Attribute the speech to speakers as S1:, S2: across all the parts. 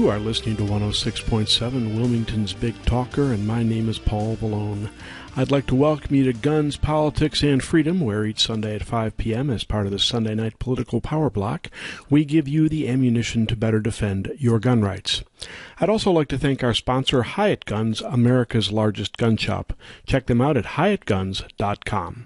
S1: You are listening to 106.7 Wilmington's Big Talker, and my name is Paul Vallone. I'd like to welcome you to Guns, Politics, and Freedom, where each Sunday at 5 p.m., as part of the Sunday Night Political Power Block, we give you the ammunition to better defend your gun rights. I'd also like to thank our sponsor, Hyatt Guns, America's largest gun shop. Check them out at hyattguns.com.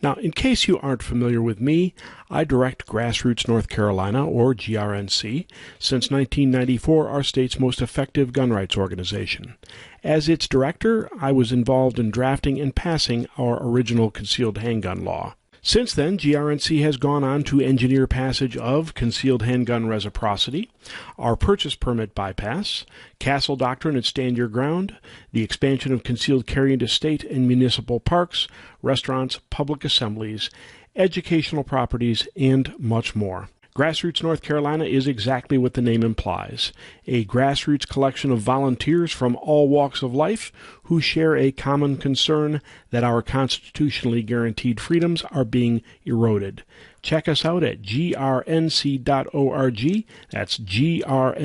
S1: Now, in case you aren't familiar with me, I direct Grassroots North Carolina, or GRNC, since 1994, our state's most effective gun rights organization. As its director, I was involved in drafting and passing our original concealed handgun law. Since then, GRNC has gone on to engineer passage of concealed handgun reciprocity, our purchase permit bypass, castle doctrine and stand your ground, the expansion of concealed carry into state and municipal parks, restaurants, public assemblies, educational properties, and much more. Grassroots North Carolina is exactly what the name implies, a grassroots collection of volunteers from all walks of life who share a common concern that our constitutionally guaranteed freedoms are being eroded. Check us out at grnc.org. That's grnc.org.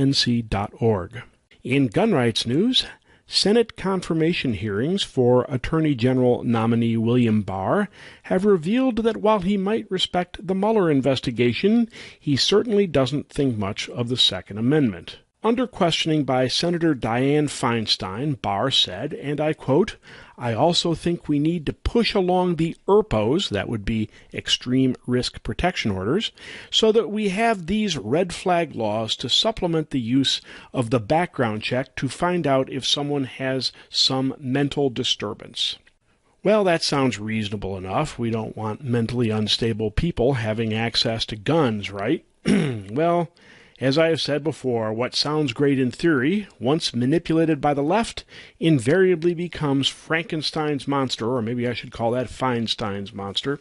S1: In gun rights news, Senate confirmation hearings for Attorney General nominee William Barr have revealed that while he might respect the Mueller investigation, he certainly doesn't think much of the Second Amendment. Under questioning by Senator Dianne Feinstein, Barr said, and I quote, "I also think we need to push along the ERPOs," that would be extreme risk protection orders, "so that we have these red flag laws to supplement the use of the background check to find out if someone has some mental disturbance." Well, that sounds reasonable enough. We don't want mentally unstable people having access to guns, right? Well, as I have said before, what sounds great in theory, once manipulated by the left, invariably becomes Frankenstein's monster, or maybe I should call that Feinstein's monster.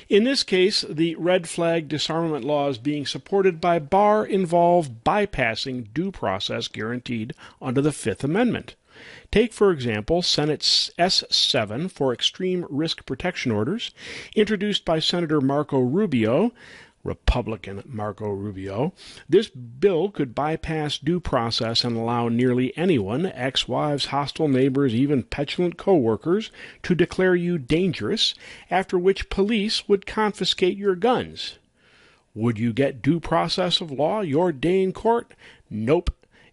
S1: In this case, the red flag disarmament laws being supported by Barr involve bypassing due process guaranteed under the Fifth Amendment. Take, for example, Senate's S7 for extreme risk protection orders, introduced by Senator Marco Rubio, Republican Marco Rubio. This bill could bypass due process and allow nearly anyone, ex-wives, hostile neighbors, even petulant co-workers, to declare you dangerous, after which police would confiscate your guns. Would you get due process of law your day in court? Nope.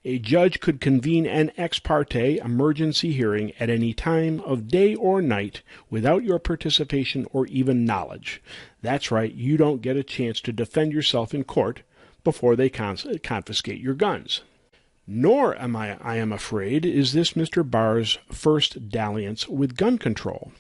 S1: A judge could convene an ex parte emergency hearing at any time of day or night without your participation or even knowledge. That's right, you don't get a chance to defend yourself in court before they confiscate your guns. Nor I am afraid, is this Mr. Barr's first dalliance with gun control.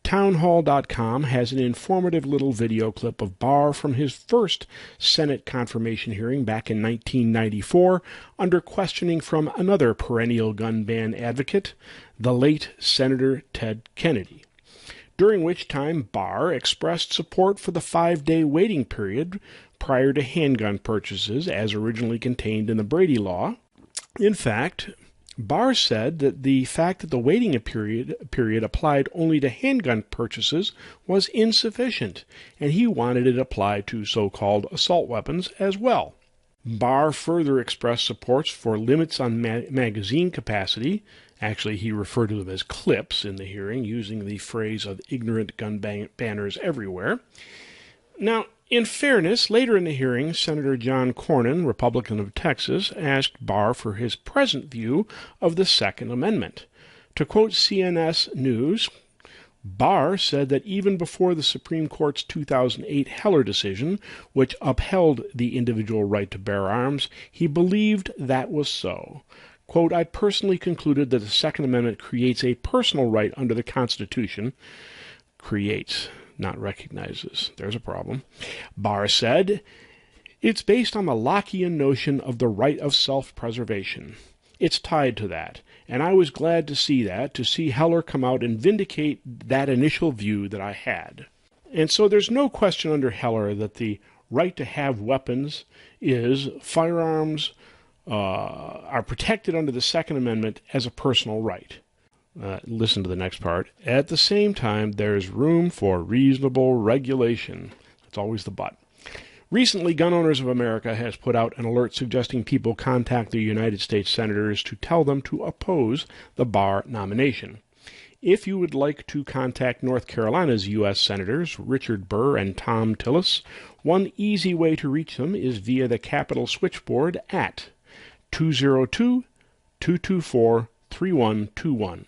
S1: Townhall.com has an informative little video clip of Barr from his first Senate confirmation hearing back in 1994 under questioning from another perennial gun ban advocate, the late Senator Ted Kennedy, during which time Barr expressed support for the 5-day waiting period prior to handgun purchases as originally contained in the Brady Law. In fact, Barr said that the fact that the waiting period applied only to handgun purchases was insufficient, and he wanted it applied to so-called assault weapons as well. Barr further expressed support for limits on magazine capacity. Actually, he referred to them as clips in the hearing, using the phrase of ignorant gun banners everywhere. Now, in fairness, later in the hearing, Senator John Cornyn, Republican of Texas, asked Barr for his present view of the Second Amendment. To quote CNS News, Barr said that even before the Supreme Court's 2008 Heller decision, which upheld the individual right to bear arms, he believed that was so. Quote, "I personally concluded that the Second Amendment creates a personal right under the Constitution." Creates, not recognizes. There's a problem. Barr said, "It's based on the Lockean notion of the right of self-preservation. It's tied to that, and I was glad to see Heller come out and vindicate that initial view that I had." And so there's no question under Heller that the right to have weapons is firearms are protected under the Second Amendment as a personal right. Listen to the next part. At the same time, there's room for reasonable regulation. That's always the but. Recently, Gun Owners of America has put out an alert suggesting people contact their United States senators to tell them to oppose the Barr nomination. If you would like to contact North Carolina's U.S. Senators Richard Burr and Tom Tillis, one easy way to reach them is via the Capitol switchboard at 202-224-3121.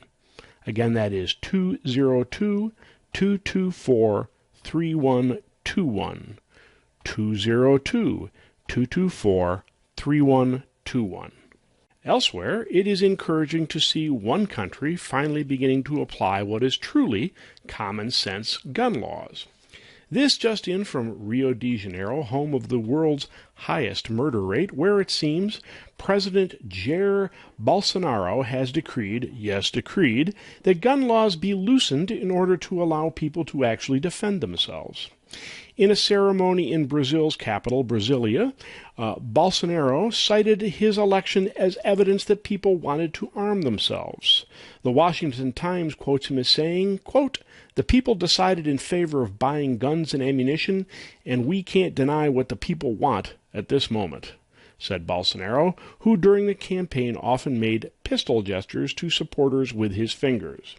S1: Again, that is 202-224-3121. 202-224-3121. Elsewhere, it is encouraging to see one country finally beginning to apply what is truly common-sense gun laws. This just in from Rio de Janeiro, home of the world's highest murder rate, where it seems President Jair Bolsonaro has decreed, that gun laws be loosened in order to allow people to actually defend themselves. In a ceremony in Brazil's capital, Brasilia, Bolsonaro cited his election as evidence that people wanted to arm themselves. The Washington Times quotes him as saying, quote, "The people decided in favor of buying guns and ammunition, and we can't deny what the people want at this moment," said Bolsonaro, who during the campaign often made pistol gestures to supporters with his fingers.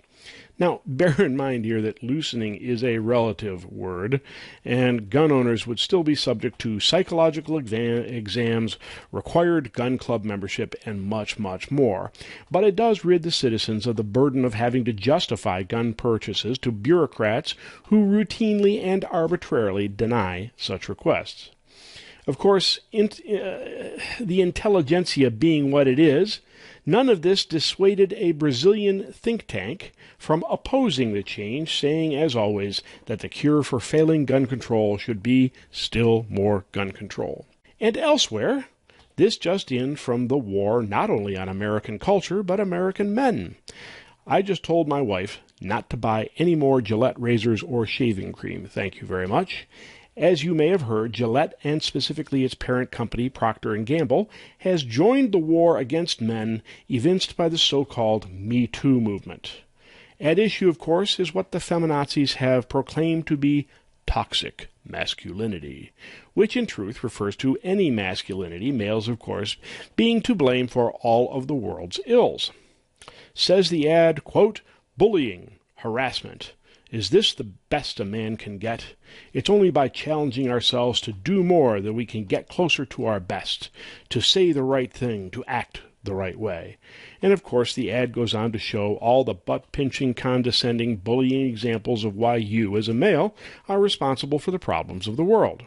S1: Now, bear in mind here that loosening is a relative word, and gun owners would still be subject to psychological exams, required gun club membership, and much, much more. But it does rid the citizens of the burden of having to justify gun purchases to bureaucrats who routinely and arbitrarily deny such requests. Of course, the intelligentsia being what it is, none of this dissuaded a Brazilian think tank from opposing the change, saying, as always, that the cure for failing gun control should be still more gun control. And elsewhere, this just in from the war not only on American culture, but American men. I just told my wife not to buy any more Gillette razors or shaving cream. Thank you very much. As you may have heard, Gillette, and specifically its parent company, Procter & Gamble, has joined the war against men evinced by the so-called Me Too movement. At issue, of course, is what the feminazis have proclaimed to be toxic masculinity, which in truth refers to any masculinity, males, of course, being to blame for all of the world's ills. Says the ad, quote, "Bullying, harassment. Is this the best a man can get? It's only by challenging ourselves to do more that we can get closer to our best, to say the right thing, to act the right way." And of course the ad goes on to show all the butt-pinching, condescending, bullying examples of why you, as a male, are responsible for the problems of the world.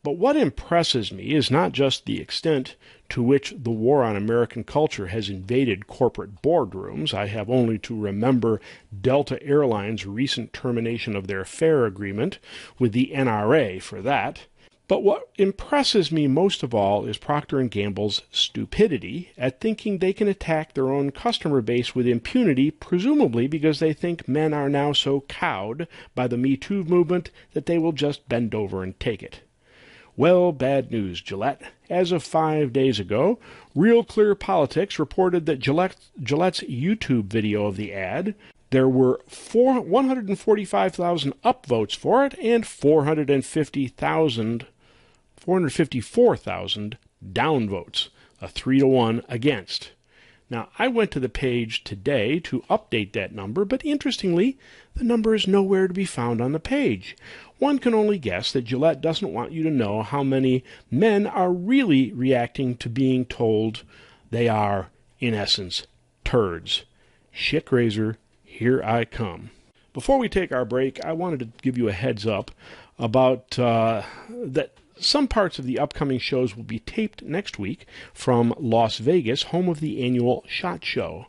S1: But what impresses me is not just the extent to which the war on American culture has invaded corporate boardrooms. I have only to remember Delta Airlines' recent termination of their fare agreement with the NRA for that. But what impresses me most of all is Procter & Gamble's stupidity at thinking they can attack their own customer base with impunity, presumably because they think men are now so cowed by the Me Too movement that they will just bend over and take it. Well, bad news, Gillette. As of 5 days ago, Real Clear Politics reported that Gillette's YouTube video of the ad, there were 145,000 upvotes for it and 454,000 downvotes, a 3-to-1 against. Now, I went to the page today to update that number, but interestingly, the number is nowhere to be found on the page. One can only guess that Gillette doesn't want you to know how many men are really reacting to being told they are, in essence, turds. Shit razor, here I come. Before we take our break, I wanted to give you a heads up about that some parts of the upcoming shows will be taped next week from Las Vegas, home of the annual SHOT Show.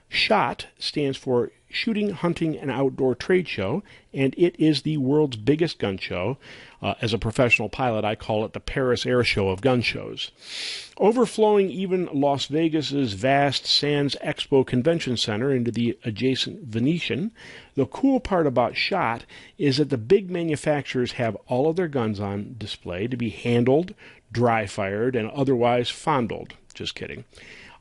S1: SHOT stands for Shooting, Hunting, and Outdoor Trade Show, and it is the world's biggest gun show. As a professional pilot, I call it the Paris Air Show of gun shows. Overflowing even Las Vegas's vast Sands Expo Convention Center into the adjacent Venetian, the cool part about SHOT is that the big manufacturers have all of their guns on display to be handled, dry-fired, and otherwise fondled. Just kidding.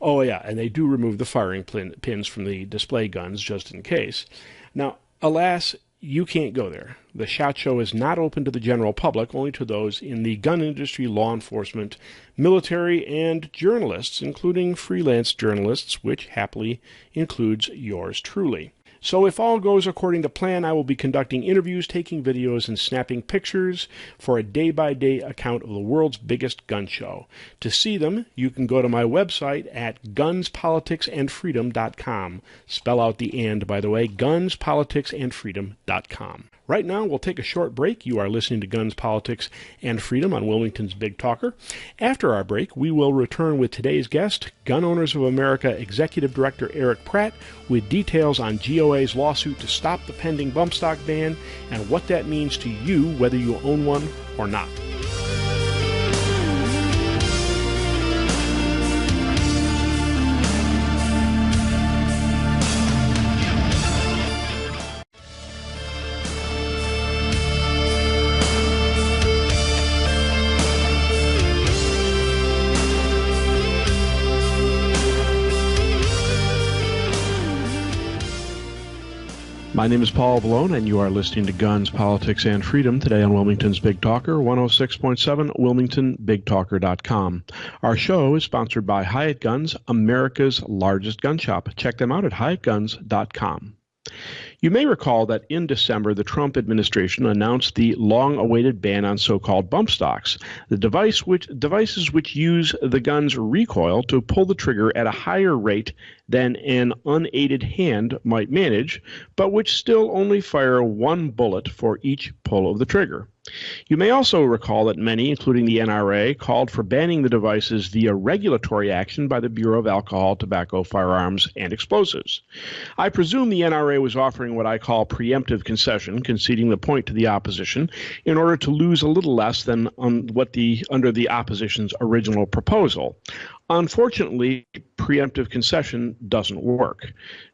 S1: Oh, yeah, and they do remove the firing pins from the display guns just in case. Now, alas, you can't go there. The SHOT Show is not open to the general public, only to those in the gun industry, law enforcement, military, and journalists, including freelance journalists, which happily includes yours truly. So if all goes according to plan, I will be conducting interviews, taking videos, and snapping pictures for a day-by-day account of the world's biggest gun show. To see them, you can go to my website at gunspoliticsandfreedom.com. Spell out the "and," by the way, gunspoliticsandfreedom.com. Right now, we'll take a short break. You are listening to Guns, Politics, and Freedom on Wilmington's Big Talker. After our break, we will return with today's guest, Gun Owners of America Executive Director Erich Pratt, with details on GOA's lawsuit to stop the pending Bumpstock ban and what that means to you, whether you own one or not. My name is Paul Vallone, and you are listening to Guns, Politics, and Freedom today on Wilmington's Big Talker, 106.7, WilmingtonBigTalker.com. Our show is sponsored by Hyatt Guns, America's largest gun shop. Check them out at HyattGuns.com. You may recall that in December, the Trump administration announced the long-awaited ban on so-called bump stocks, the devices which use the gun's recoil to pull the trigger at a higher rate than an unaided hand might manage, but which still only fire one bullet for each pull of the trigger. You may also recall that many, including the NRA, called for banning the devices via regulatory action by the Bureau of Alcohol, Tobacco, Firearms, and Explosives. I presume the NRA was offering what I call preemptive concession, conceding the point to the opposition, in order to lose a little less than under the opposition's original proposal. Unfortunately, preemptive concession doesn't work.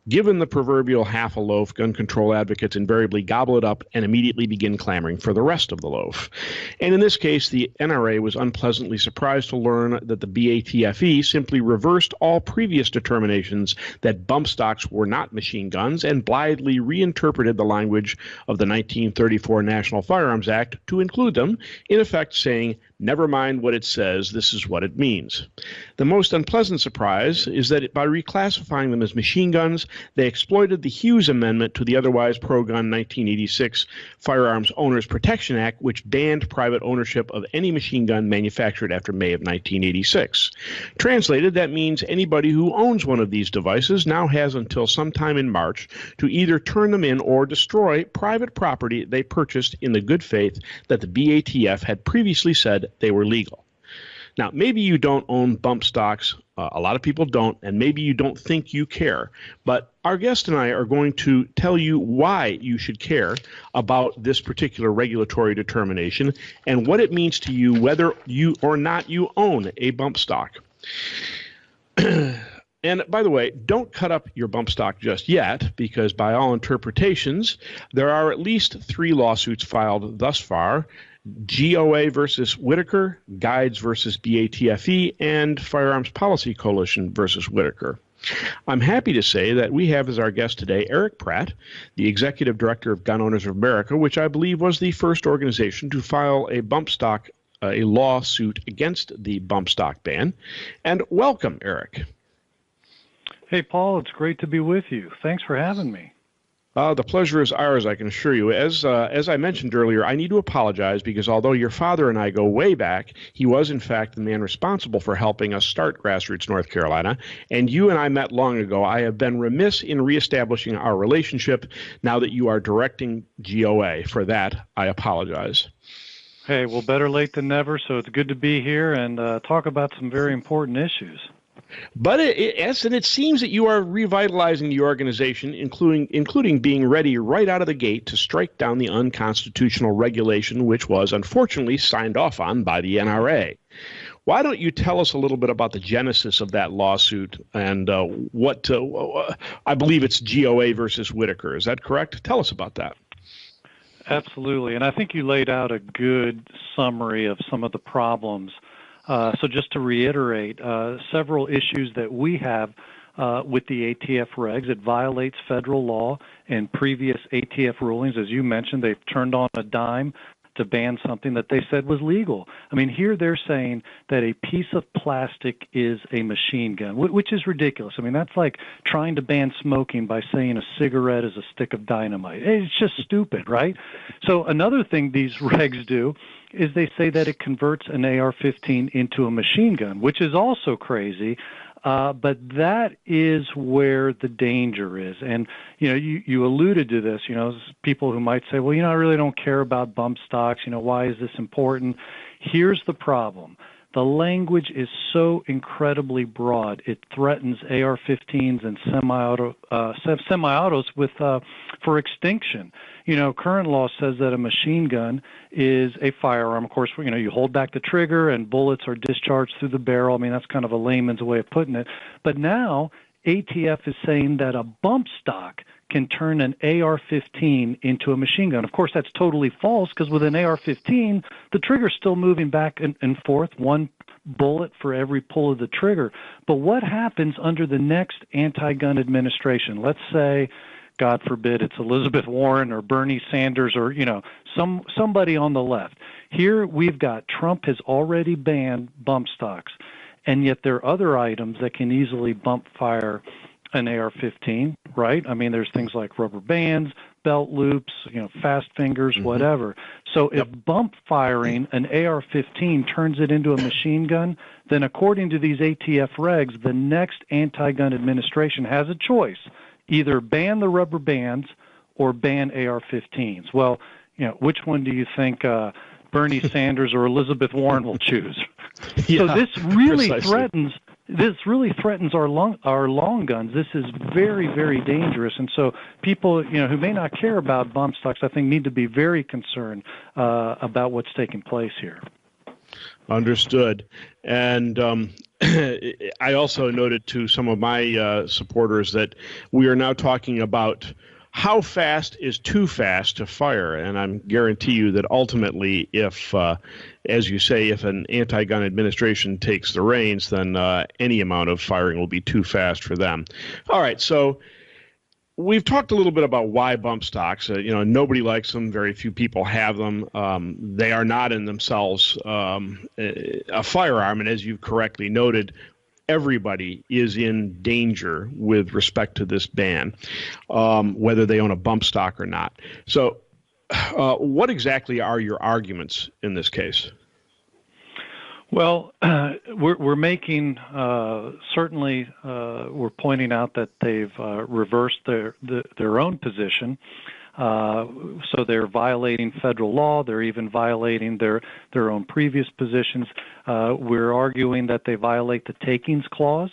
S1: Given the proverbial half a loaf, gun control advocates invariably gobble it up and immediately begin clamoring for the rest of the loaf. And in this case, the NRA was unpleasantly surprised to learn that the BATFE simply reversed all previous determinations that bump stocks were not machine guns and blithely reinterpreted the language of the 1934 National Firearms Act to include them, in effect saying, never mind what it says, this is what it means. The most unpleasant surprise is that by reclassifying them as machine guns, they exploited the Hughes Amendment to the otherwise pro-gun 1986 Firearms Owners Protection Act, which banned private ownership of any machine gun manufactured after May of 1986. Translated, that means anybody who owns one of these devices now has until sometime in March to either turn them in or destroy private property they purchased in the good faith that the BATF had previously said they were legal. Now, maybe you don't own bump stocks. A lot of people don't, and maybe you don't think you care. But our guest and I are going to tell you why you should care about this particular regulatory determination and what it means to you whether you or not you own a bump stock. And by the way, don't cut up your bump stock just yet, because by all interpretations, there are at least 3 lawsuits filed thus far: GOA versus Whitaker, Guides versus BATFE, and Firearms Policy Coalition versus Whitaker. I'm happy to say that we have as our guest today Erich Pratt, the Executive Director of Gun Owners of America, which I believe was the first organization to file a lawsuit against the bump stock ban. And welcome, Erich.
S2: Hey, Paul, it's great to be with you. Thanks for having me.
S1: The pleasure is ours, I can assure you. As I mentioned earlier, I need to apologize because although your father and I go way back, he was, in fact, the man responsible for helping us start Grassroots North Carolina, and you and I met long ago. I have been remiss in reestablishing our relationship now that you are directing GOA. For that, I apologize.
S2: Hey, well, better late than never, so it's good to be here and talk about some very important issues.
S1: But it seems that you are revitalizing the organization, including being ready right out of the gate to strike down the unconstitutional regulation, which was unfortunately signed off on by the NRA. Why don't you tell us a little bit about the genesis of that lawsuit and I believe it's GOA versus Whitaker. Is that correct? Tell us about that.
S2: Absolutely, and I think you laid out a good summary of some of the problems. So just to reiterate, several issues that we have with the ATF regs. It violates federal law and previous ATF rulings. As you mentioned, they've turned on a dime to ban something that they said was legal. I mean, here they're saying that a piece of plastic is a machine gun, which is ridiculous. I mean, that's like trying to ban smoking by saying a cigarette is a stick of dynamite. It's just stupid, right? So another thing these regs do is they say that it converts an AR-15 into a machine gun, which is also crazy. But that is where the danger is. And, you alluded to this, people who might say, well, I really don't care about bump stocks. Why is this important? Here's the problem. The language is so incredibly broad. It threatens AR-15s and semi-autos with for extinction. Current law says that a machine gun is a firearm. Of course, you hold back the trigger and bullets are discharged through the barrel. I mean, that's kind of a layman's way of putting it. But now ATF is saying that a bump stock can turn an AR-15 into a machine gun. Of course, that's totally false because with an AR-15, the trigger's still moving back and forth, one bullet for every pull of the trigger. But what happens under the next anti-gun administration? Let's say, God forbid, it's Elizabeth Warren or Bernie Sanders or, somebody on the left. Here we've got Trump has already banned bump stocks, and yet there are other items that can easily bump fire an AR-15, right? I mean, there's things like rubber bands, belt loops, fast fingers, whatever. So if bump firing an AR-15 turns it into a machine gun, then according to these ATF regs, the next anti-gun administration has a choice: either ban the rubber bands or ban AR-15s. Well, which one do you think Bernie Sanders or Elizabeth Warren will choose? So this really threatens our long guns. This is very, very dangerous. And so people, who may not care about bump stocks, I think need to be very concerned about what's taking place here.
S1: Understood. And I also noted to some of my supporters that we are now talking about how fast is too fast to fire. And I guarantee you that ultimately, if, as you say, if an anti-gun administration takes the reins, then any amount of firing will be too fast for them. All right, so we've talked a little bit about why bump stocks. Nobody likes them. Very few people have them. They are not in themselves a firearm. And as you correctly noted, everybody is in danger with respect to this ban, whether they own a bump stock or not. So what exactly are your arguments in this case?
S2: Well, we're making certainly we're pointing out that they've reversed their own position. So they're violating federal law. They're even violating their own previous positions. We're arguing that they violate the takings clause.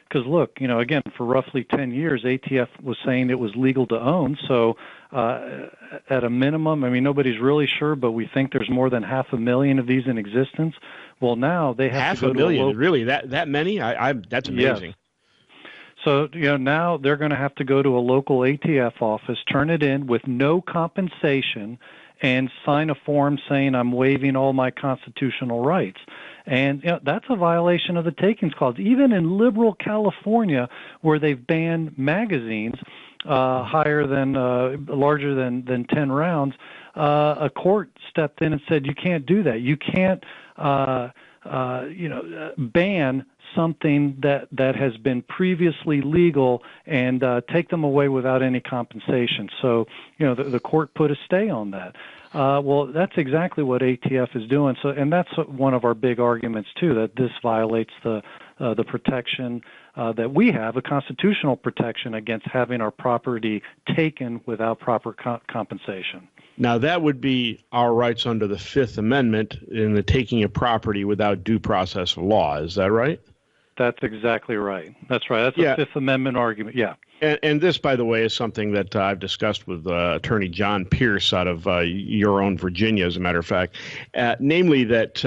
S2: Because look, again, for roughly 10 years, ATF was saying it was legal to own. So at a minimum, I mean, nobody's really sure, but we think there's more than 500,000 of these in existence. Well, now they have to go
S1: 500,000, really? That many? That's amazing.
S2: Yes. So, now they're going to have to go to a local ATF office, turn it in with no compensation, and sign a form saying I'm waiving all my constitutional rights. And that's a violation of the takings clause. Even in liberal California, where they've banned magazines larger than 10 rounds, a court stepped in and said you can't do that. You can't ban something that has been previously legal and take them away without any compensation. So, the court put a stay on that. Well, that's exactly what ATF is doing. So, and that's one of our big arguments too, that this violates the protection that we have, a constitutional protection against having our property taken without proper compensation.
S1: Now, that would be our rights under the Fifth Amendment in the taking of property without due process of law. Is that right?
S2: That's exactly right. That's right. That's a Fifth Amendment argument. Yeah.
S1: And this, by the way, is something that I've discussed with Attorney John Pierce out of your own Virginia, as a matter of fact. Namely that,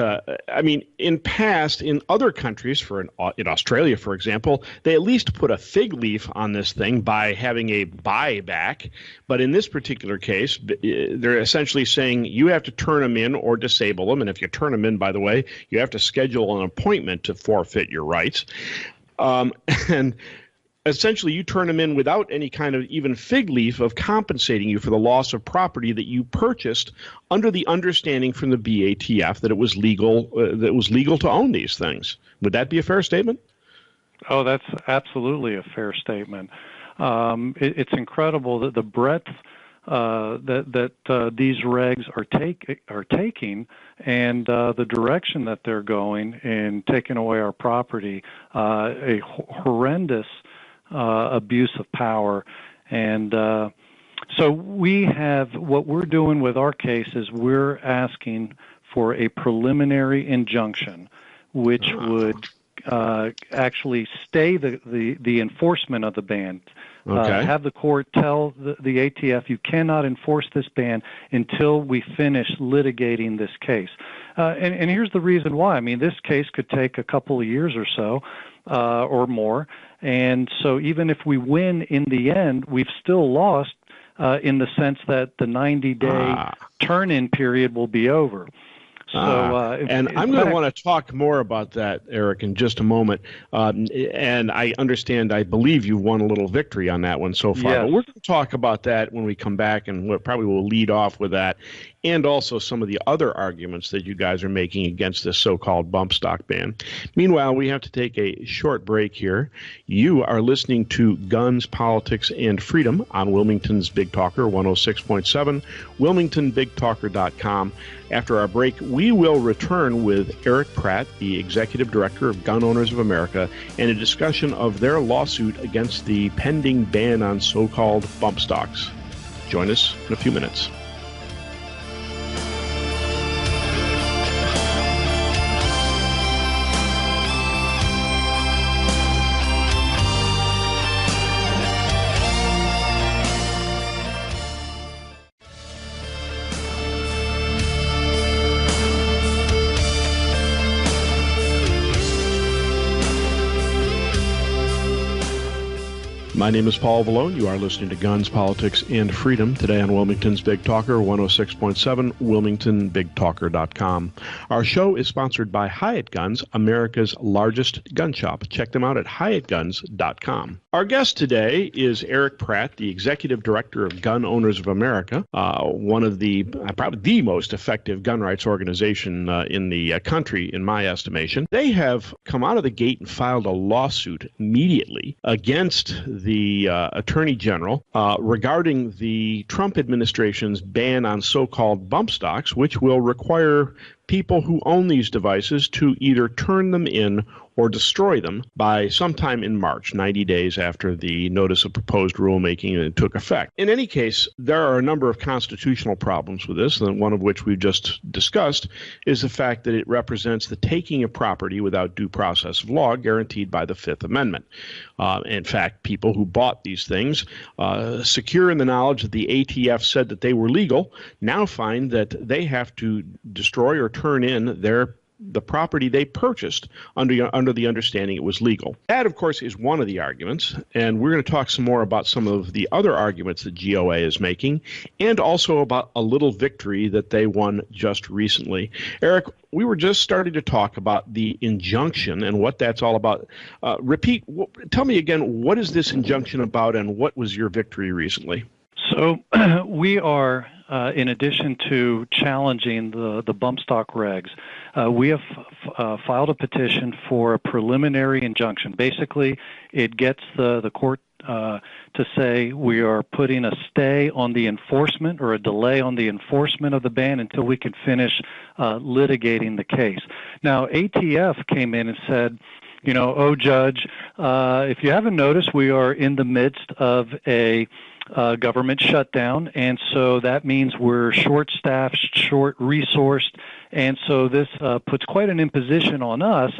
S1: in other countries, in Australia, for example, they at least put a fig leaf on this thing by having a buyback. But in this particular case, they're essentially saying you have to turn them in or disable them. And if you turn them in, by the way, you have to schedule an appointment to forfeit your rights. And essentially you turn them in without any kind of even fig leaf of compensating you for the loss of property that you purchased under the understanding from the BATF that it was legal to own these things. Would that be a fair statement?
S2: Oh, that's absolutely a fair statement. It's incredible that the breadth that these regs are taking, and the direction that they're going in taking away our property, a horrendous abuse of power. And so what we're doing with our case is we're asking for a preliminary injunction, which would actually stay the enforcement of the ban.
S1: Okay.
S2: Have the court tell the ATF, you cannot enforce this ban until we finish litigating this case. And here's the reason why. I mean, this case could take a couple of years or so, or more. And so even if we win in the end, we've still lost in the sense that the 90-day turn-in period will be over. So,
S1: and I'm going to want to talk more about that, Eric, in just a moment. And I believe you've won a little victory on that one so far.
S2: Yes.
S1: But we're going to talk about that when we come back, and we'll probably will lead off with that, and also some of the other arguments that you guys are making against this so-called bump stock ban. Meanwhile, we have to take a short break here. You are listening to Guns, Politics, and Freedom on Wilmington's Big Talker 106.7, WilmingtonBigTalker.com. After our break, we will return with Erich Pratt, the Executive Director of Gun Owners of America, and a discussion of their lawsuit against the pending ban on so-called bump stocks. Join us in a few minutes. My name is Paul Vallone. You are listening to Guns, Politics, and Freedom today on Wilmington's Big Talker 106.7, WilmingtonBigTalker.com. Our show is sponsored by Hyatt Guns, America's largest gun shop. Check them out at HyattGuns.com. Our guest today is Erich Pratt, the Executive Director of Gun Owners of America, one of the, probably the most effective gun rights organization in the country, in my estimation. They have come out of the gate and filed a lawsuit immediately against the Attorney General regarding the Trump administration's ban on so-called bump stocks, which will require people who own these devices to either turn them in or destroy them by sometime in March, 90 days after the notice of proposed rulemaking took effect. In any case, there are a number of constitutional problems with this, and one of which we've just discussed is the fact that it represents the taking of property without due process of law guaranteed by the Fifth Amendment. In fact, people who bought these things, secure in the knowledge that the ATF said that they were legal, now find that they have to destroy or turn in the property they purchased under the understanding it was legal. That, of course, is one of the arguments, and we're going to talk some more about some of the other arguments that GOA is making, and also about a little victory that they won just recently. Eric, we were just starting to talk about the injunction and what that's all about. Tell me again, what is this injunction about, and what was your victory recently?
S2: So we are, in addition to challenging the bump stock regs, we have filed a petition for a preliminary injunction. Basically, it gets the court to say we are putting a stay on the enforcement or a delay on the enforcement of the ban until we can finish litigating the case. Now, ATF came in and said, Judge, if you haven't noticed, we are in the midst of a government shutdown, and so that means we're short-staffed, short-resourced, and so this puts quite an imposition on us.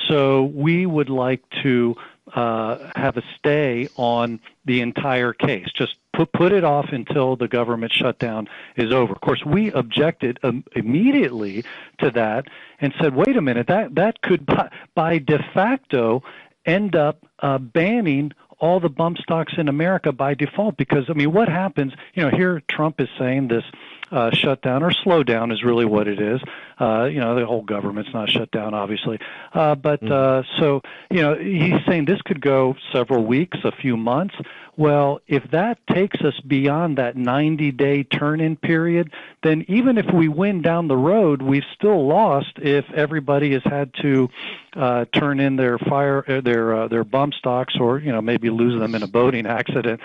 S2: So we would like to have a stay on the entire case. Just put it off until the government shutdown is over. Of course, we objected immediately to that and said, wait a minute, that could by de facto end up banning all the bump stocks in America by default, because, what happens, here Trump is saying this shutdown or slowdown is really what it is. The whole government's not shut down, obviously. So, he's saying this could go several weeks, a few months. Well, if that takes us beyond that 90-day turn-in period, then even if we win down the road, we've still lost if everybody has had to turn in their bump stocks, or maybe lose them in a boating accident.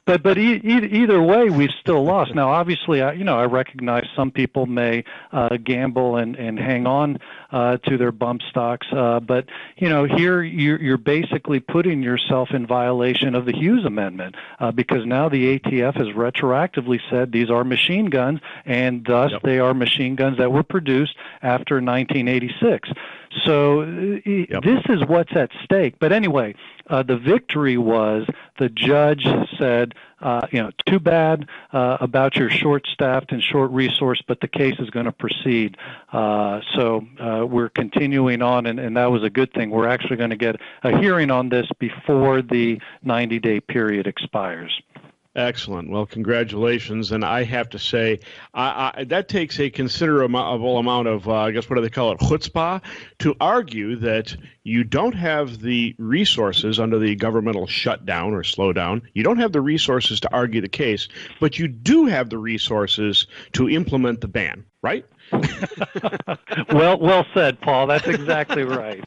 S2: but either way, we've still lost. Now, obviously, I recognize some people may gamble and hang on to their bump stocks, but here you're basically putting yourself in violation of the Hughes Amendment, because now the ATF has retroactively said these are machine guns, and thus they are machine guns that were produced after 1986. So this is what's at stake. But anyway, the victory was the judge said, too bad about your short-staffed and short-resourced, but the case is going to proceed. So we're continuing on, and that was a good thing. We're actually going to get a hearing on this before the 90-day period expires.
S1: Excellent. Well, congratulations. And I have to say, that takes a considerable amount of, what do they call it, chutzpah, to argue that you don't have the resources under the governmental shutdown or slowdown. You don't have the resources to argue the case, but you do have the resources to implement the ban, right?
S2: Well said, Paul. That's exactly right.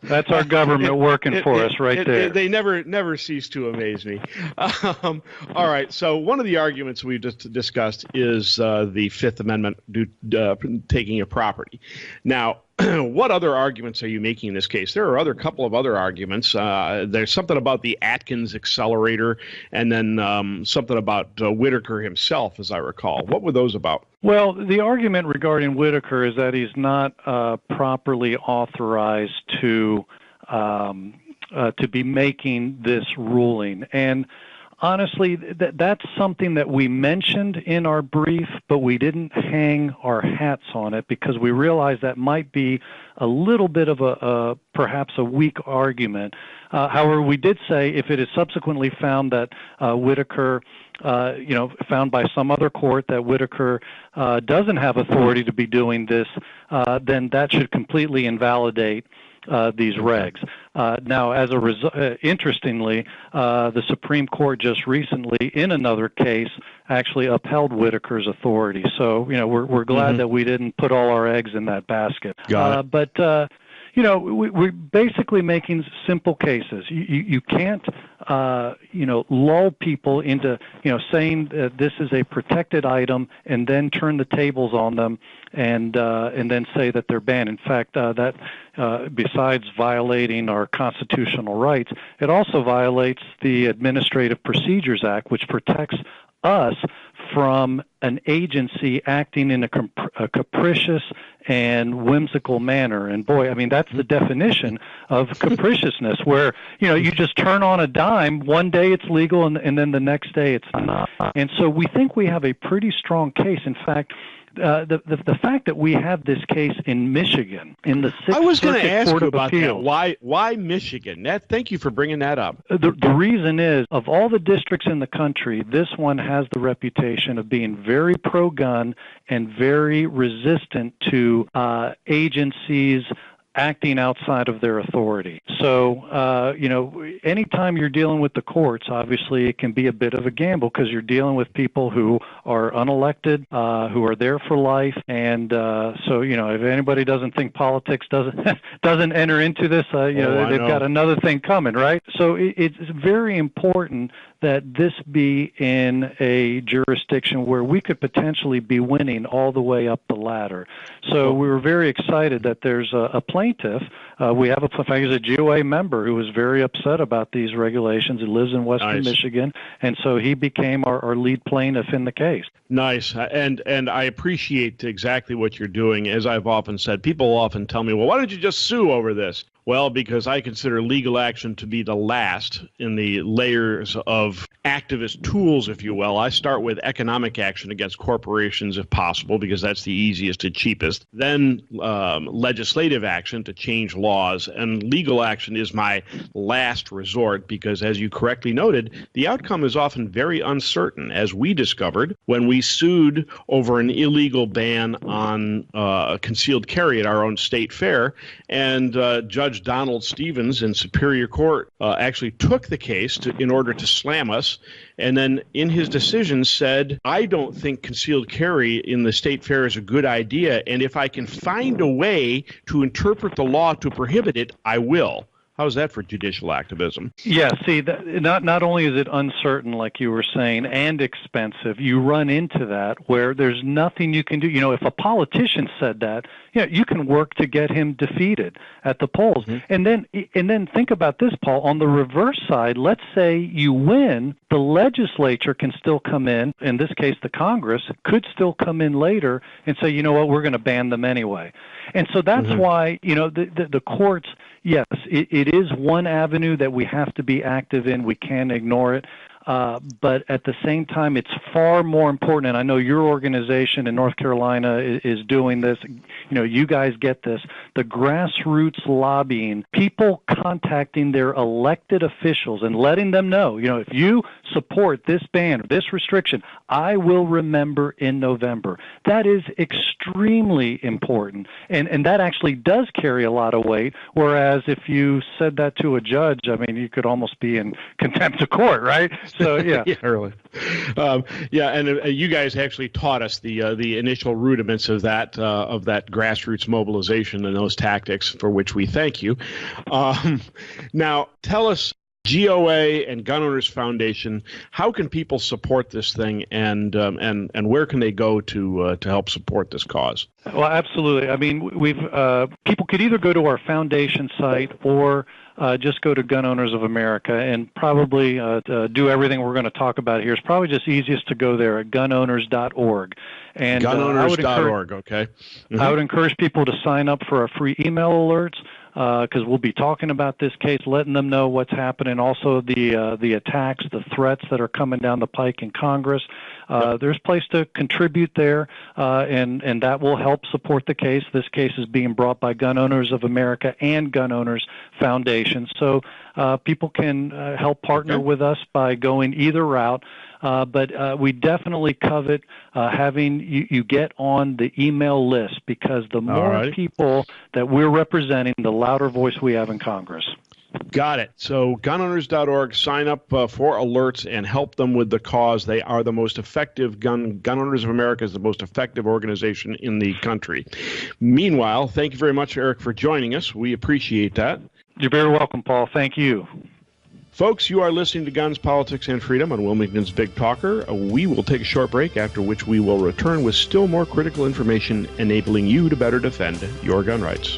S2: That's our government working for us right there.
S1: They never cease to amaze me. All right, so one of the arguments we've just discussed is the Fifth Amendment taking a property. Now, what other arguments are you making in this case? There are a couple of other arguments. There's something about the Atkins accelerator, and then something about Whitaker himself, as I recall. What were those about?
S2: Well, the argument regarding Whitaker is that he's not properly authorized to be making this ruling. And honestly, that's something that we mentioned in our brief, but we didn't hang our hats on it because we realized that might be a little bit of perhaps a weak argument. However, we did say if it is subsequently found that Whitaker, found by some other court that Whitaker doesn't have authority to be doing this, then that should completely invalidate these regs. Now, as a result, interestingly, the Supreme Court just recently, in another case, actually upheld Whitaker's authority. So, we're glad that we didn't put all our eggs in that basket.
S1: Got it.
S2: But we're basically making simple cases. You can't, lull people into, saying that this is a protected item and then turn the tables on them and then say that they're banned. In fact, that besides violating our constitutional rights, it also violates the Administrative Procedures Act, which protects us from an agency acting in a capricious and whimsical manner. And boy, I mean, that's the definition of capriciousness, where, you just turn on a dime, one day it's legal and then the next day it's not. And so we think we have a pretty strong case. In fact, the fact that we have this case in Michigan, in the Sixth Circuit Court of Appeals.
S1: I was going to ask you about that. Why Michigan? Thank you for bringing that up.
S2: The reason is, of all the districts in the country, this one has the reputation of being very pro-gun and very resistant to agencies acting outside of their authority. So, anytime you're dealing with the courts, obviously it can be a bit of a gamble because you're dealing with people who are unelected, who are there for life. And so, if anybody doesn't think politics doesn't enter into this, they've got another thing coming, right? So it's very important that this be in a jurisdiction where we could potentially be winning all the way up the ladder. So we were very excited that there's a plaintiff. We have a GOA member who was very upset about these regulations. He lives in Western Michigan, and so he became our lead plaintiff in the case.
S1: Nice. And I appreciate exactly what you're doing. As I've often said, people often tell me, well, why don't you just sue over this? Well, because I consider legal action to be the last in the layers of activist tools, if you will. I start with economic action against corporations, if possible, because that's the easiest and cheapest. Then legislative action. action to change laws, and legal action is my last resort because, as you correctly noted, the outcome is often very uncertain, as we discovered when we sued over an illegal ban on concealed carry at our own state fair, and Judge Donald Stevens in Superior Court actually took the case in order to slam us, and then in his decision said, I don't think concealed carry in the state fair is a good idea, and if I can find a way to interpret the law to prohibit it, I will. How's that for judicial activism?
S2: Yeah, see, not only is it uncertain, like you were saying, and expensive, you run into that where there's nothing you can do. If a politician said that, you can work to get him defeated at the polls. Mm-hmm. And then think about this, Paul. On the reverse side, let's say you win, the legislature can still come in this case the Congress, could still come in later and say, you know what, we're going to ban them anyway. And so that's mm-hmm. why, the courts, yes, it is one avenue that we have to be active in. We can't ignore it. But at the same time, it's far more important, and I know your organization in North Carolina is doing this. You guys get this. The grassroots lobbying, people contacting their elected officials and letting them know, if you support this ban or this restriction, I will remember in November. That is extremely important, and that actually does carry a lot of weight, whereas if you said that to a judge, you could almost be in contempt of court, right? So, yeah.
S1: Yeah, really. And you guys actually taught us the initial rudiments of that grassroots mobilization and those tactics, for which we thank you. Now, tell us, GOA and Gun Owners Foundation, how can people support this thing, and where can they go to help support this cause?
S2: Well, absolutely. We've people could either go to our foundation site or just go to Gun Owners of America, and probably do everything we're going to talk about here. It's probably just easiest to go there at gunowners.org. And
S1: gunowners.org, okay. Mm-hmm.
S2: I would encourage people to sign up for our free email alerts, because we'll be talking about this case, letting them know what's happening, also the attacks, the threats that are coming down the pike in Congress. There's a place to contribute there, and that will help support the case. This case is being brought by Gun Owners of America and Gun Owners Foundation. So people can help partner with us by going either route. But we definitely covet having you get on the email list, because the more people that we're representing, the louder voice we have in Congress.
S1: Got it. So gunowners.org, sign up for alerts and help them with the cause. They are the most effective, Gun Owners of America is the most effective organization in the country. Meanwhile, thank you very much, Eric, for joining us. We appreciate that.
S2: You're very welcome, Paul. Thank you.
S1: Folks, you are listening to Guns, Politics, and Freedom on Wilmington's Big Talker. We will take a short break, after which we will return with still more critical information enabling you to better defend your gun rights.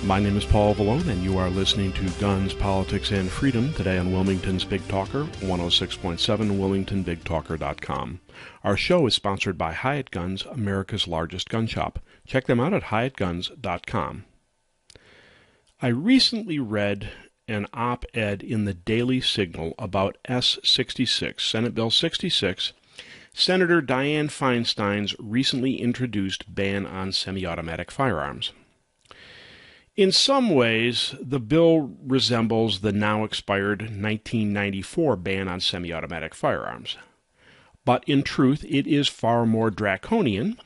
S1: My name is Paul Vallone, and you are listening to Guns, Politics, and Freedom today on Wilmington's Big Talker, 106.7 WilmingtonBigTalker.com. Our show is sponsored by Hyatt Guns, America's largest gun shop. Check them out at HyattGuns.com. I recently read an op-ed in the Daily Signal about S-66, Senate Bill 66, Senator Dianne Feinstein's recently introduced ban on semi-automatic firearms. In some ways, the bill resembles the now expired 1994 ban on semi-automatic firearms. But in truth, it is far more draconian,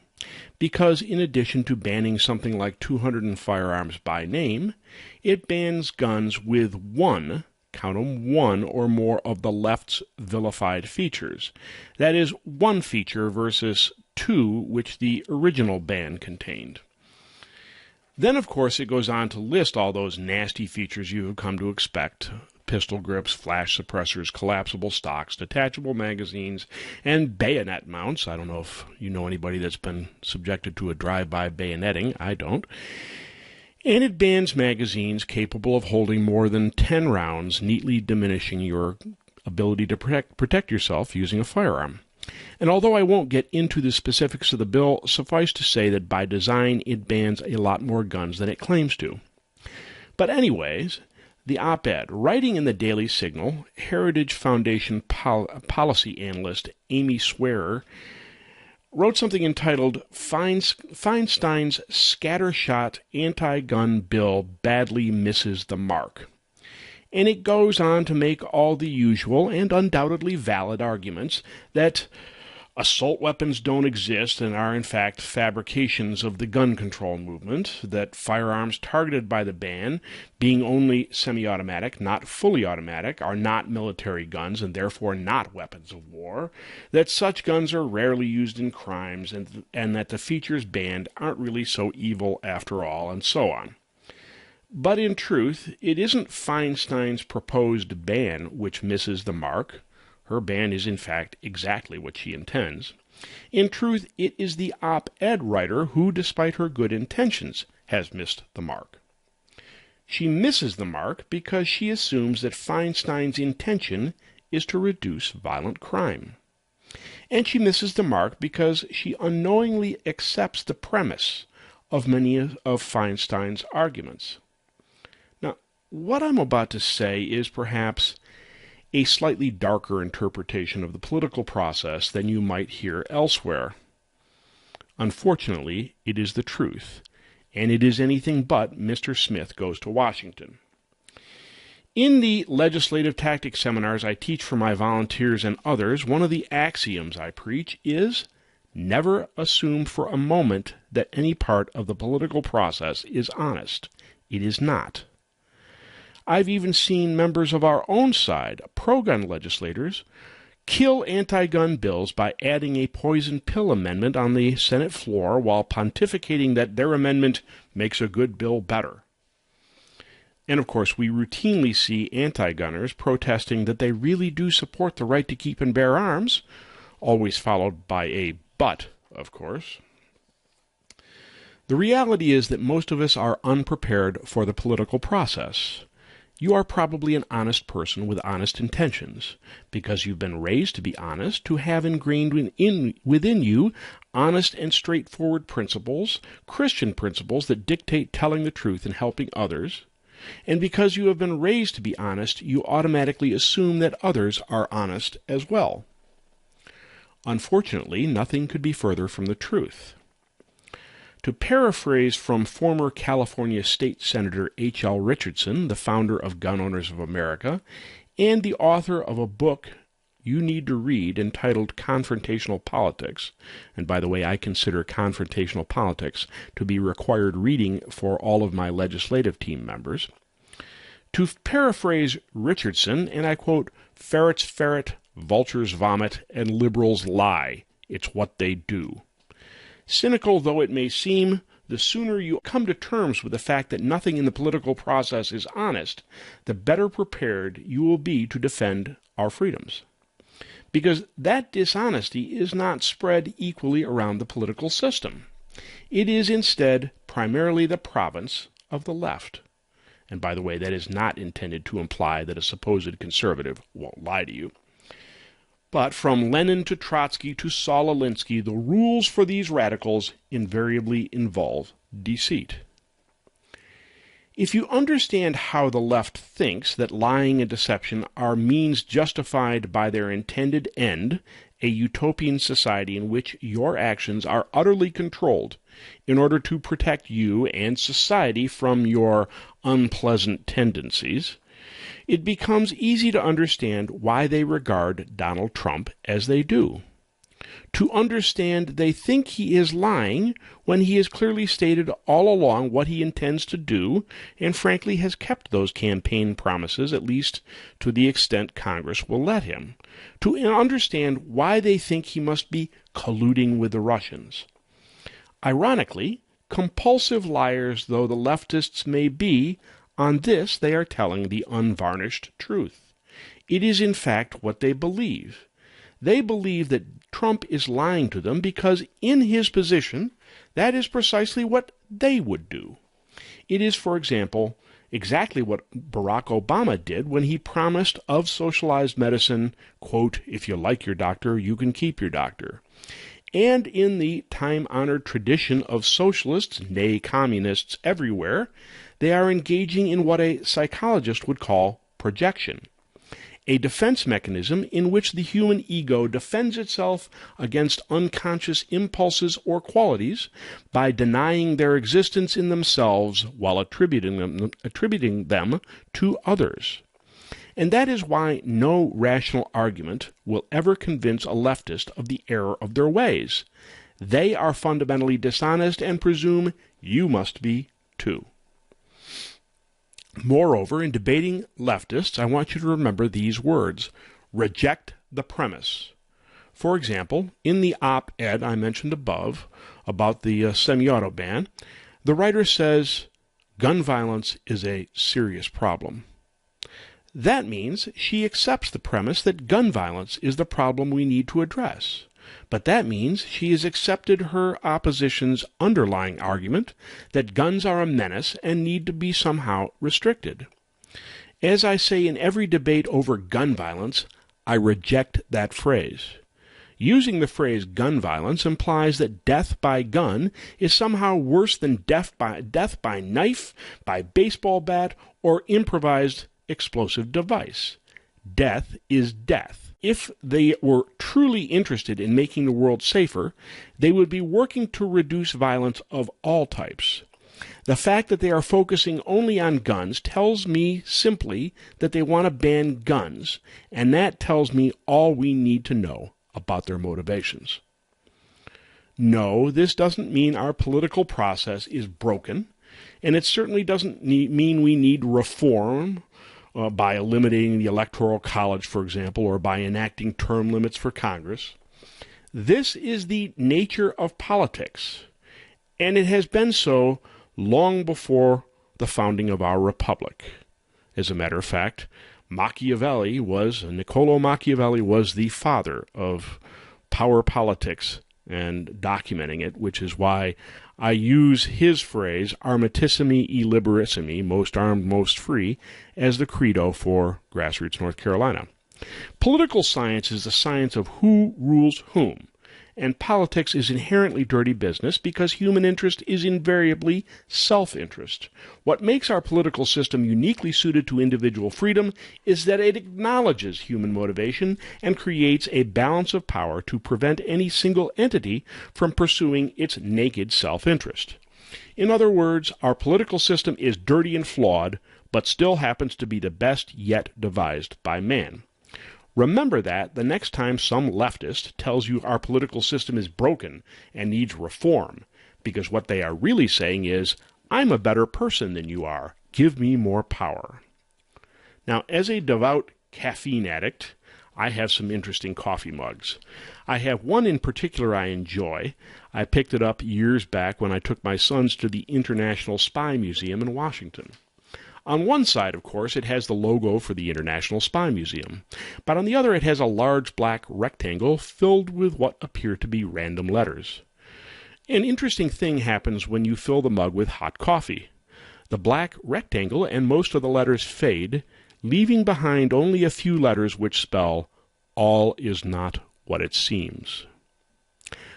S1: because in addition to banning something like 200 firearms by name, it bans guns with one, count 'em, one or more of the left's vilified features. That is, one feature versus two which the original ban contained. Then, of course, it goes on to list all those nasty features you have come to expect: pistol grips, flash suppressors, collapsible stocks, detachable magazines, and bayonet mounts. I don't know if you know anybody that's been subjected to a drive-by bayoneting. I don't. And it bans magazines capable of holding more than 10 rounds, neatly diminishing your ability to protect yourself using a firearm. And although I won't get into the specifics of the bill, suffice to say that by design it bans a lot more guns than it claims to. But anyways, the op-ed, writing in the Daily Signal, Heritage Foundation policy analyst Amy Swearer wrote something entitled Feinstein's Scattershot Anti-Gun Bill Badly Misses the Mark. And it goes on to make all the usual and undoubtedly valid arguments that assault weapons don't exist and are in fact fabrications of the gun control movement, that firearms targeted by the ban, being only semi-automatic, not fully automatic, are not military guns and therefore not weapons of war, that such guns are rarely used in crimes, and that the features banned aren't really so evil after all, and so on. But in truth, it isn't Feinstein's proposed ban which misses the mark. Her ban is, in fact, exactly what she intends. In truth, it is the op-ed writer who, despite her good intentions, has missed the mark. She misses the mark because she assumes that Feinstein's intention is to reduce violent crime. And she misses the mark because she unknowingly accepts the premise of many of Feinstein's arguments. Now, what I'm about to say is perhaps a slightly darker interpretation of the political process than you might hear elsewhere. Unfortunately, it is the truth, and it is anything but Mr. Smith Goes to Washington. In the legislative tactics seminars I teach for my volunteers and others, one of the axioms I preach is never assume for a moment that any part of the political process is honest. It is not. I've even seen members of our own side, pro-gun legislators, kill anti-gun bills by adding a poison pill amendment on the Senate floor while pontificating that their amendment makes a good bill better. And of course, we routinely see anti-gunners protesting that they really do support the right to keep and bear arms, always followed by a but, of course. The reality is that most of us are unprepared for the political process. You are probably an honest person with honest intentions, because you've been raised to be honest, to have ingrained within you honest and straightforward principles, Christian principles that dictate telling the truth and helping others, and because you have been raised to be honest, you automatically assume that others are honest as well. Unfortunately, nothing could be further from the truth. To paraphrase from former California State Senator H.L. Richardson, the founder of Gun Owners of America, and the author of a book you need to read entitled Confrontational Politics, and by the way, I consider Confrontational Politics to be required reading for all of my legislative team members. To paraphrase Richardson, and I quote, "Ferrets ferret, vultures vomit, and liberals lie. It's what they do." Cynical though it may seem, the sooner you come to terms with the fact that nothing in the political process is honest, the better prepared you will be to defend our freedoms. Because that dishonesty is not spread equally around the political system. It is instead primarily the province of the left. And by the way, that is not intended to imply that a supposed conservative won't lie to you. But from Lenin to Trotsky to Saul Alinsky, the rules for these radicals invariably involve deceit. If you understand how the left thinks that lying and deception are means justified by their intended end, a utopian society in which your actions are utterly controlled in order to protect you and society from your unpleasant tendencies, it becomes easy to understand why they regard Donald Trump as they do. To understand they think he is lying when he has clearly stated all along what he intends to do and frankly has kept those campaign promises, at least to the extent Congress will let him. To understand why they think he must be colluding with the Russians. Ironically, compulsive liars though the leftists may be, on this they are telling the unvarnished truth. It is in fact what they believe. They believe that Trump is lying to them because in his position, that is precisely what they would do. It is, for example, exactly what Barack Obama did when he promised of socialized medicine, quote, "If you like your doctor, you can keep your doctor." And in the time-honored tradition of socialists, nay communists everywhere, they are engaging in what a psychologist would call projection, a defense mechanism in which the human ego defends itself against unconscious impulses or qualities by denying their existence in themselves while attributing them to others. And that is why no rational argument will ever convince a leftist of the error of their ways. They are fundamentally dishonest and presume you must be too. Moreover, in debating leftists, I want you to remember these words: reject the premise. For example, in the op-ed I mentioned above about the semi-auto ban, the writer says, gun violence is a serious problem. That means she accepts the premise that gun violence is the problem we need to address. But that means she has accepted her opposition's underlying argument that guns are a menace and need to be somehow restricted. As I say in every debate over gun violence, I reject that phrase. Using the phrase gun violence implies that death by gun is somehow worse than death by knife, by baseball bat, or improvised explosive device. Death is death. If they were truly interested in making the world safer, they would be working to reduce violence of all types. The fact that they are focusing only on guns tells me simply that they want to ban guns, and that tells me all we need to know about their motivations. No, this doesn't mean our political process is broken, and it certainly doesn't mean we need reform by eliminating the Electoral College, for example, or by enacting term limits for Congress. This is the nature of politics, and it has been so long before the founding of our republic. As a matter of fact, Niccolo Machiavelli was the father of power politics and documenting it, which is why I use his phrase, armatissimi e liberissimi, most armed, most free, as the credo for grassroots North Carolina. Political science is the science of who rules whom, and politics is inherently dirty business because human interest is invariably self-interest. What makes our political system uniquely suited to individual freedom is that it acknowledges human motivation and creates a balance of power to prevent any single entity from pursuing its naked self-interest. In other words, our political system is dirty and flawed, but still happens to be the best yet devised by man. Remember that the next time some leftist tells you our political system is broken and needs reform, because what they are really saying is, I'm a better person than you are. Give me more power. Now, as a devout caffeine addict, I have some interesting coffee mugs. I have one in particular I enjoy. I picked it up years back when I took my sons to the International Spy Museum in Washington. On one side, of course, it has the logo for the International Spy Museum, but on the other it has a large black rectangle filled with what appear to be random letters. An interesting thing happens when you fill the mug with hot coffee. The black rectangle and most of the letters fade, leaving behind only a few letters which spell, all is not what it seems.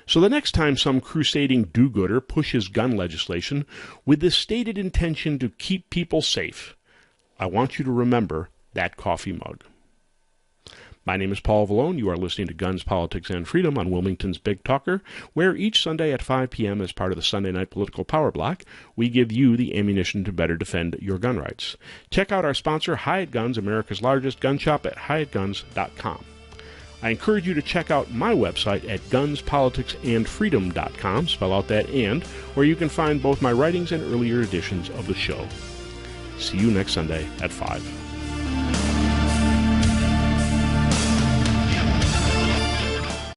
S1: So the next time some crusading do-gooder pushes gun legislation with the stated intention to keep people safe, I want you to remember that coffee mug. My name is Paul Vallone. You are listening to Guns, Politics, and Freedom on Wilmington's Big Talker, where each Sunday at 5 p.m. as part of the Sunday Night Political Power Block, we give you the ammunition to better defend your gun rights. Check out our sponsor, Hyatt Guns, America's largest gun shop at hyattguns.com. I encourage you to check out my website at gunspoliticsandfreedom.com, spell out that and, where you can find both my writings and earlier editions of the show. See you next Sunday at 5.